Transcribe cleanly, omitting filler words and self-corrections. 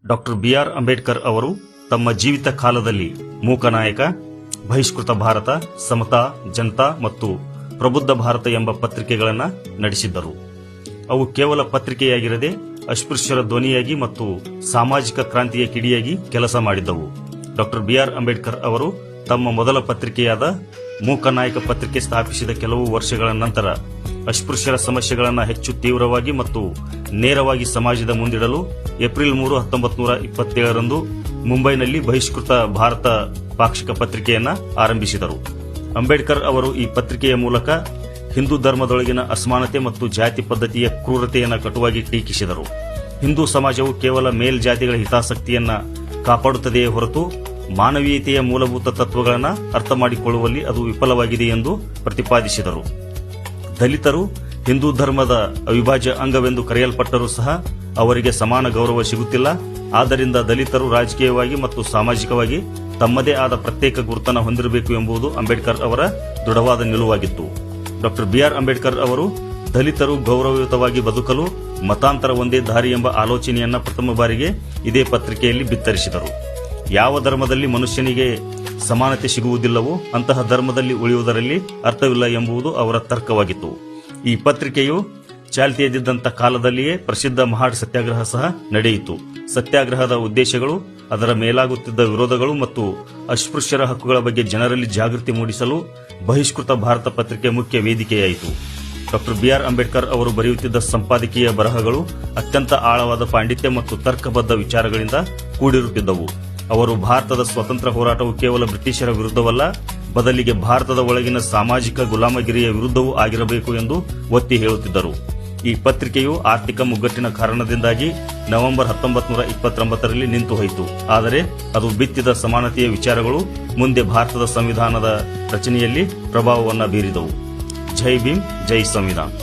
Doctor B R Ambedkar ಅವರು ತಮ್ಮ ಜೀವಿತ ಕಾಲದಲ್ಲಿ ಮೂಕನಾಯಕ, ಬಹಿಷ್ಕೃತ ಭಾರತ, ಸಮತಾ, ಜನತಾ ಮತ್ತು ಪ್ರಬುದ್ಧ ಭಾರತ ಎಂಬ ಪತ್ರಿಕೆಗಳನ್ನು ನಡೆಸಿದ್ದರು. ಅವು ಕೇವಲ ಪತ್ರಿಕೆಯಾಗಿರದೆ ಅಸ್ಪೃಶ್ಯರ ಧ್ವನಿಯಾಗಿ ಮತ್ತು ಸಾಮಾಜಿಕ ಕ್ರಾಂತಿಯ ಕಿಡಿಯಾಗಿ ಕೆಲಸ ಮಾಡಿದ್ದವು. ಡಾಕ್ಟರ್ ಬಿಆರ್ ಅಂಬೇಡ್ಕರ್ ಅವರು ತಮ್ಮ ಮೊದಲ ಪತ್ರಿಕೆಯಾದ ಮೂಕನಾಯಕ ಪತ್ರಿಕೆ ಸ್ಥಾಪಿಸಿದ ಕೆಲವು ವರ್ಷಗಳ ನಂತರ ಅಸ್ಪೃಶ್ಯರ ಸಮಸ್ಯೆಗಳನ್ನು ಹೆಚ್ಚು ತೀವ್ರವಾಗಿ ಮತ್ತು ನೇರವಾಗಿ ಸಮಾಜದ ಮುಂದಿಡಲು ಏಪ್ರಿಲ್ 3, 1927ರಂದು ಮುಂಬೈನಲ್ಲಿ ಬಹಿಷ್ಕೃತ ಭಾರತ ಪಾಕ್ಷಿಕ ಪತ್ರಿಕೆಯನ್ನು ಆರಂಭಿಸಿದರು. ಅಂಬೇಡ್ಕರ್ ಅವರು ಈ ಪತ್ರಿಕೆಯ ಮೂಲಕ ಹಿಂದೂ ಧರ್ಮದೊಳಗಿನ ಅಸಮಾನತೆ ಮತ್ತು ಜಾತಿ ಪದ್ಧತಿಯ ಕ್ರೂರತೆಯನ್ನು ಕಟುವಾಗಿ ಟೀಕಿಸಿದರು. ಹಿಂದೂ ಸಮಾಜವು ಕೇವಲ ಮೇಲ್ಜಾತಿಗಳ ಹಿತಾಸಕ್ತಿಯನ್ನ ಕಾಪಾಡುತ್ತದೆಯೇ ಹೊರತು ಮಾನವೀಯತೆಯ ಮೂಲಭೂತ ತತ್ವಗಳನ್ನು ಅರ್ಥ ಮಾಡಿಕೊಳ್ಳುವಲ್ಲಿ ಅದು ವಿಫಲವಾಗಿದೆ ಎಂದು ಪ್ರತಿಪಾದಿಸಿದರು. ದಲಿತರು ಹಿಂದೂ ಧರ್ಮದ ಅವಿಭಾಜ್ಯ ಅಂಗವೆಂದು ಕರೆಯಲ್ಪಟ್ಟರೂ ಸಹ ಅವರಿಗೆ ಸಮಾನ ಗೌರವ ಸಿಗುತ್ತಿಲ್ಲ. ಆದ್ದರಿಂದ ದಲಿತರು ರಾಜಕೀಯವಾಗಿ ಮತ್ತು ಸಾಮಾಜಿಕವಾಗಿ ತಮ್ಮದೇ ಆದ ಪ್ರತ್ಯೇಕ ಗುರುತನ್ನು ಹೊಂದಿರಬೇಕು ಎಂಬುದು ಅಂಬೇಡ್ಕರ್ ಅವರ ದೃಢವಾದ ನಿಲುವಾಗಿತ್ತು. ಡಾಕ್ಟರ್ ಬಿಆರ್ ಅಂಬೇಡ್ಕರ್ ಅವರು ದಲಿತರು ಗೌರವಯುತವಾಗಿ ಬದುಕಲು ಮತಾಂತರ ಒಂದೇ ದಾರಿ ಎಂಬ ಆಲೋಚನೆಯನ್ನ ಪ್ರಥಮ ಬಾರಿಗೆ ಇದೇ ಪತ್ರಿಕೆಯಲ್ಲಿ ಬಿತ್ತರಿಸಿದರು. ಯಾವ ಧರ್ಮದಲ್ಲಿ ಮನುಷ್ಯನಿಗೆ ಸಮಾನತೆ ಸಿಗುವುದಿಲ್ಲವೋ ಅಂತಹ ಧರ್ಮದಲ್ಲಿ ಉಳಿಯುವುದರಲ್ಲಿ ಅರ್ಥವಿಲ್ಲ ಎಂಬುದು ಅವರ ತರ್ಕವಾಗಿತ್ತು. ಈ ಪತ್ರಿಕೆಯು ಚಾಲ್ತಿಯಲ್ಲಿದ್ದಂಥ ಕಾಲದಲ್ಲಿಯೇ ಪ್ರಸಿದ್ಧ ಮಹಾಡ್ ಸತ್ಯಾಗ್ರಹ ಸಹ ನಡೆಯಿತು. ಸತ್ಯಾಗ್ರಹದ ಉದ್ದೇಶಗಳು, ಅದರ ಮೇಲಾಗುತ್ತಿದ್ದ ವಿರೋಧಗಳು ಮತ್ತು ಅಸ್ಪೃಶ್ಯರ ಹಕ್ಕುಗಳ ಬಗ್ಗೆ ಜನರಲ್ಲಿ ಜಾಗೃತಿ ಮೂಡಿಸಲು ಬಹಿಷ್ಕೃತ ಭಾರತ ಪತ್ರಿಕೆ ಮುಖ್ಯ ವೇದಿಕೆಯಾಯಿತು. ಡಾಕ್ಟರ್ ಬಿಆರ್ ಅಂಬೇಡ್ಕರ್ ಅವರು ಬರೆಯುತ್ತಿದ್ದ ಸಂಪಾದಕೀಯ ಬರಹಗಳು ಅತ್ಯಂತ ಆಳವಾದ ಪಾಂಡಿತ್ಯ ಮತ್ತು ತರ್ಕಬದ್ಧ ವಿಚಾರಗಳಿಂದ ಕೂಡಿರುತ್ತಿದ್ದವು. ಅವರು ಭಾರತದ ಸ್ವತಂತ್ರ ಹೋರಾಟವು ಕೇವಲ ಬ್ರಿಟಿಷರ ವಿರುದ್ಧವಲ್ಲ, ಬದಲಿಗೆ ಭಾರತದ ಒಳಗಿನ ಸಾಮಾಜಿಕ ಗುಲಾಮಗಿರಿಯ ವಿರುದ್ಧವೂ ಆಗಿರಬೇಕು ಎಂದು ಒತ್ತಿ ಹೇಳುತ್ತಿದ್ದರು. ಈ ಪತ್ರಿಕೆಯು ಆರ್ಥಿಕ ಮುಗ್ಗಟ್ಟಿನ ಕಾರಣದಿಂದಾಗಿ ನವೆಂಬರ್ 1929ರಲ್ಲಿ ನಿಂತು ಹೋಯಿತು. ಆದರೆ ಅದು ಬಿತ್ತಿದ ಸಮಾನತೆಯ ವಿಚಾರಗಳು ಮುಂದೆ ಭಾರತದ ಸಂವಿಧಾನದ ರಚನೆಯಲ್ಲಿ ಪ್ರಭಾವವನ್ನು ಬೀರಿದವು. ಜೈ ಭೀಮ್, ಜೈ ಸಂವಿಧಾನ್.